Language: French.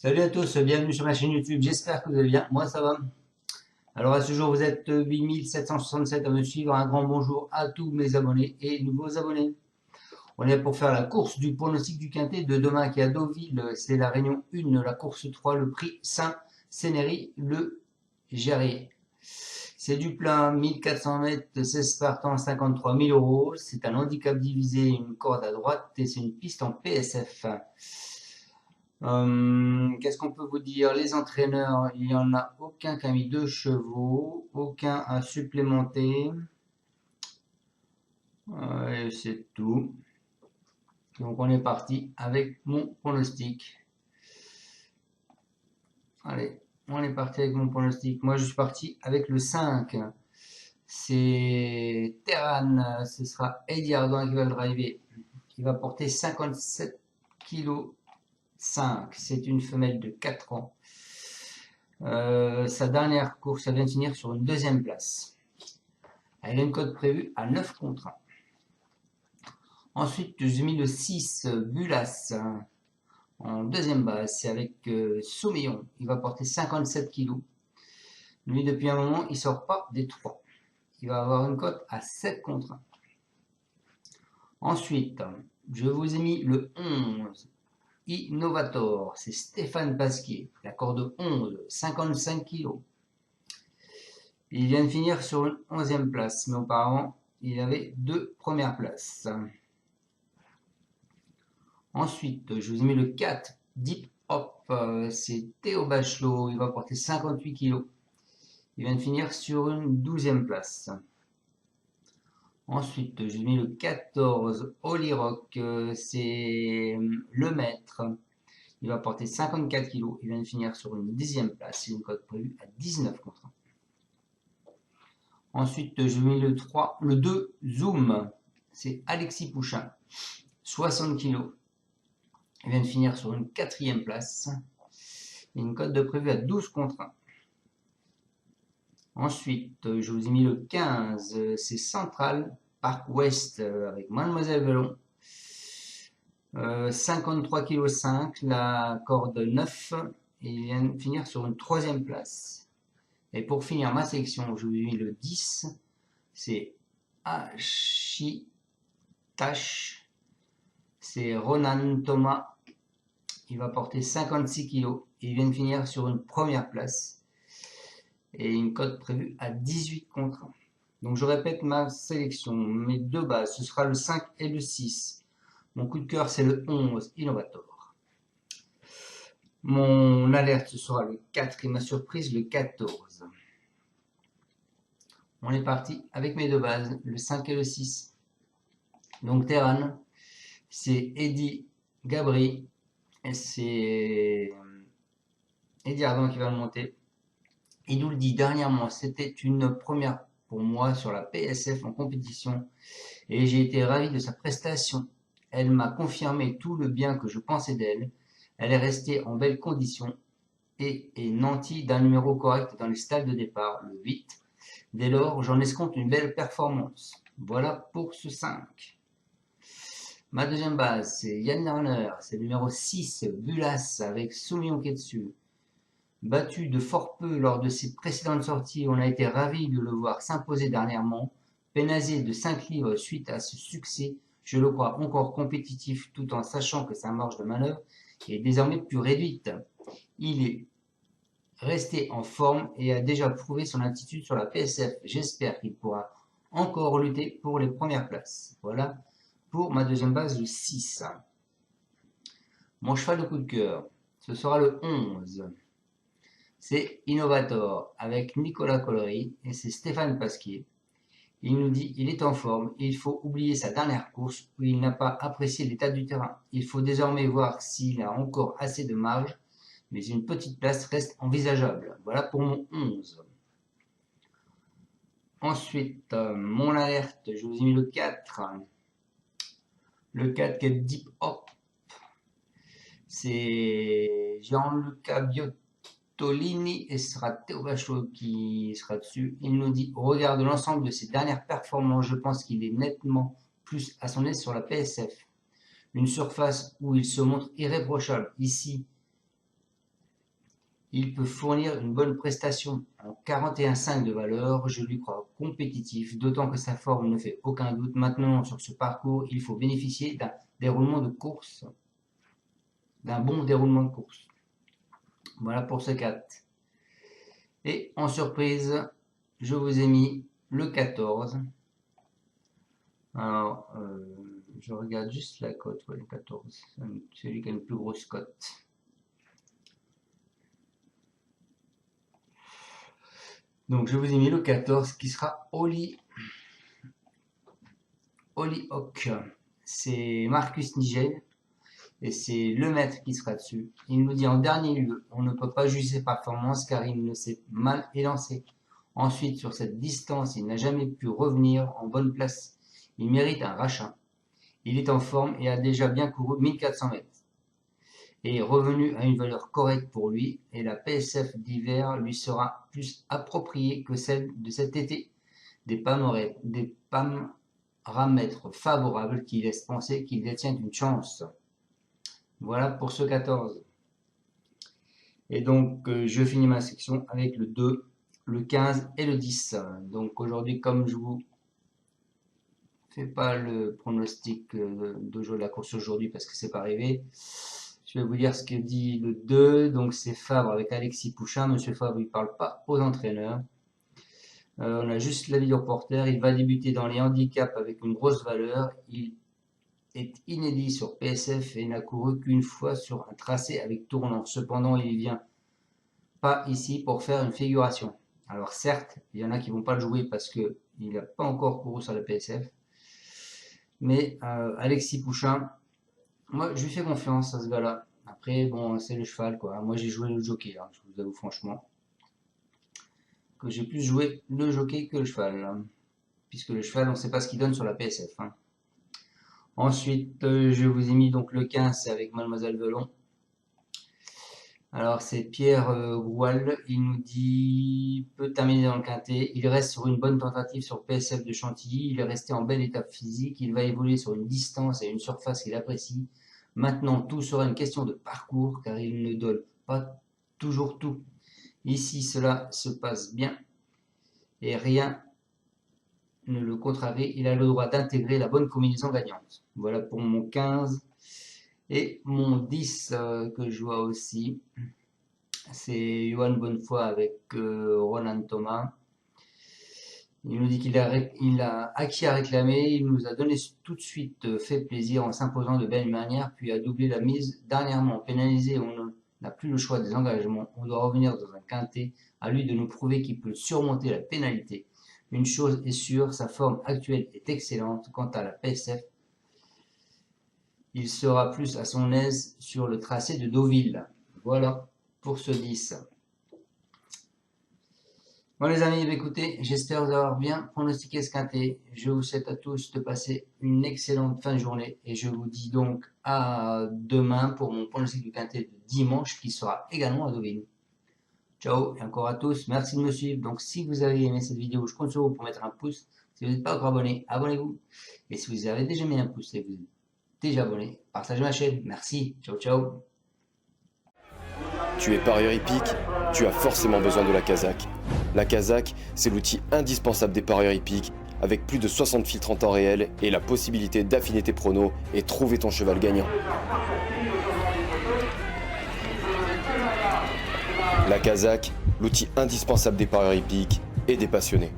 Salut à tous, bienvenue sur ma chaîne YouTube, j'espère que vous allez bien, moi ça va. Alors à ce jour vous êtes 8767 à me suivre, un grand bonjour à tous mes abonnés et nouveaux abonnés. On est pour faire la course du pronostic du Quintet de demain qui est à Deauville, c'est la réunion 1, la course 3, le prix Saint-Cénéry, le Gérier. C'est du plein, 1400 mètres, 16 partants, 53 000 euros, c'est un handicap divisé, une corde à droite et c'est une piste en PSF. Qu'est-ce qu'on peut vous dire? Les entraîneurs, il n'y en a aucun qui a mis 2 chevaux, aucun a supplémenté. Et c'est tout. Donc on est parti avec mon pronostic. Allez, on est parti avec mon pronostic. Moi je suis parti avec le 5. C'est Terran, ce sera Eddie Ardouin qui va le driver. Qui va porter 57 kg 5. C'est une femelle de 4 ans. Sa dernière course, elle vient de finir sur une deuxième place. Elle a une cote prévue à 9 contre 1. Ensuite, j'ai mis le 6, Bulas, en deuxième base. C'est avec Soumillon. Il va porter 57 kg. Lui, depuis un moment, il sort pas des 3. Il va avoir une cote à 7 contre 1. Ensuite, je vous ai mis le 11, Innovator. C'est Stéphane Pasquier. La corde 11, 55 kg. Il vient de finir sur une 11e place, mais auparavant, il avait 2 premières places. Ensuite, je vous ai mis le 4, Deep Hop, c'est Théo Bachelot, il va porter 58 kg. Il vient de finir sur une 12e place. Ensuite, je vous ai mis le 14, Holly Rock, c'est Le Maître. Il va porter 54 kg. Il vient de finir sur une 10e place. C'est une cote prévue à 19 contre 1. Ensuite, je mets le 3, le 2, Zoom. C'est Alexis Pouchin, 60 kg. Il vient de finir sur une 4e place. Et une cote de prévue à 12 contre 1. Ensuite, je vous ai mis le 15, c'est Central Park West avec Mademoiselle Velon. 53 kg 5, la corde 9. Et il vient de finir sur une 3e place. Et pour finir ma sélection, je vous ai mis le 10, c'est Ashitash, c'est Ronan Thomas, il va porter 56 kg et il vient de finir sur une 1re place et une cote prévue à 18 contre 1. Donc je répète ma sélection, mes 2 bases, ce sera le 5 et le 6. Mon coup de cœur c'est le 11, Innovator. Mon alerte, ce sera le 4 et ma surprise, le 14. On est parti avec mes 2 bases, le 5 et le 6. Donc Terran, c'est Eddie Gabri, et c'est Eddie Ardouin qui va le monter. Il nous le dit dernièrement, c'était une première pour moi sur la PSF en compétition, et j'ai été ravi de sa prestation. Elle m'a confirmé tout le bien que je pensais d'elle. Elle est restée en belle condition et est nantie d'un numéro correct dans les stalles de départ, le 8. Dès lors, j'en escompte une belle performance. Voilà pour ce 5. Ma deuxième base, c'est Yann Lerner, c'est le numéro 6, Bulas, avec Soumillon qui est dessus. Battu de fort peu lors de ses précédentes sorties, on a été ravis de le voir s'imposer dernièrement. Pénasé de 5 livres suite à ce succès, je le crois encore compétitif tout en sachant que sa marge de manœuvre est désormais plus réduite. Il est resté en forme et a déjà prouvé son attitude sur la PSF. J'espère qu'il pourra encore lutter pour les premières places. Voilà pour ma deuxième base, le 6. Mon cheval de coup de cœur, ce sera le 11. C'est Innovator avec Nicolas Collery et c'est Stéphane Pasquier. Il nous dit il est en forme et il faut oublier sa dernière course où il n'a pas apprécié l'état du terrain. Il faut désormais voir s'il a encore assez de marge, mais une petite place reste envisageable. Voilà pour mon 11. Ensuite, mon alerte, je vous ai mis le 4. Le 4 qui est Deep Hop. C'est Gianluca Biotolini et ce sera Théo Bachelot qui sera dessus. Il nous dit au regard de l'ensemble de ses dernières performances, je pense qu'il est nettement plus à son aise sur la PSF. Une surface où il se montre irréprochable. Ici, Il peut fournir une bonne prestation en 41,5 de valeur, je lui crois compétitif, d'autant que sa forme ne fait aucun doute. Maintenant, sur ce parcours, il faut bénéficier d'un déroulement de course, d'un bon déroulement de course. Voilà pour ce 4. Et en surprise, je vous ai mis le 14. Alors, je regarde juste la cote, ouais, le 14, c'est celui qui a une plus grosse cote. Donc je vous ai mis le 14 qui sera Hollyhock. C'est Marcus Nigel et c'est le maître qui sera dessus. Il nous dit en dernier lieu, on ne peut pas juger ses performances car il ne s'est mal élancé. Ensuite, sur cette distance, il n'a jamais pu revenir en bonne place. Il mérite un rachat. Il est en forme et a déjà bien couru 1400 mètres. Et est revenu à une valeur correcte pour lui, et la PSF d'hiver lui sera plus appropriée que celle de cet été. Des paramètres favorables qui laissent penser qu'il détient une chance. Voilà pour ce 14. Et donc, je finis ma section avec le 2, le 15 et le 10. Donc aujourd'hui, comme je vous fais pas le pronostic de jeu de la course aujourd'hui parce que c'est pas arrivé, je vais vous dire ce que dit le 2. Donc c'est Fabre avec Alexis Pouchin. Monsieur Fabre, il parle pas aux entraîneurs. On a juste l'avis du reporter. Il va débuter dans les handicaps avec une grosse valeur. Il est inédit sur PSF et n'a couru qu'une fois sur un tracé avec tournant. Cependant, il vient pas ici pour faire une figuration. Alors certes, il y en a qui vont pas le jouer parce que il n'a pas encore couru sur la PSF. Mais Alexis Pouchin, moi je lui fais confiance à ce gars-là. Après, bon, c'est le cheval, quoi. Moi j'ai joué le jockey, hein, je vous avoue franchement. Que j'ai plus joué le jockey que le cheval. Hein, puisque le cheval, on ne sait pas ce qu'il donne sur la PSF. Hein. Ensuite, je vous ai mis donc le 15 avec Mademoiselle Velon. Alors c'est Pierre Groual, il nous dit peut terminer dans le quintet, il reste sur une bonne tentative sur PSF de Chantilly, il est resté en bel état physique, il va évoluer sur une distance et une surface qu'il apprécie. Maintenant tout sera une question de parcours car il ne donne pas toujours tout. Ici cela se passe bien et rien ne le contrarie, il a le droit d'intégrer la bonne combinaison gagnante. Voilà pour mon 15. Et mon 10 que je vois aussi, c'est Johan Bonnefoy avec Roland Thomas. Il nous dit qu'il a acquis à réclamer, il nous a donné tout de suite fait plaisir en s'imposant de belle manière, puis a doublé la mise. Dernièrement pénalisé, on n'a plus le choix des engagements, on doit revenir dans un quintet, à lui de nous prouver qu'il peut surmonter la pénalité. Une chose est sûre, sa forme actuelle est excellente. Quant à la PSF, il sera plus à son aise sur le tracé de Deauville. Voilà pour ce 10. Bon les amis, écoutez, j'espère vous avoir bien pronostiqué ce quintet. Je vous souhaite à tous de passer une excellente fin de journée et je vous dis donc à demain pour mon pronostic du quintet de dimanche qui sera également à Deauville. Ciao et encore à tous, merci de me suivre. Donc si vous avez aimé cette vidéo, je compte sur vous pour mettre un pouce. Si vous n'êtes pas encore abonné, abonnez-vous. Et si vous avez déjà mis un pouce et vous êtes déjà abonné, partagez ma chaîne. Merci, ciao ciao. Tu es parieur hippique, tu as forcément besoin de la Kazakh. La Kazakh, c'est l'outil indispensable des parieurs hippiques, avec plus de 60 filtres en temps réel et la possibilité d'affiner tes pronos et trouver ton cheval gagnant. La Kazakh, l'outil indispensable des parieurs hippiques et des passionnés.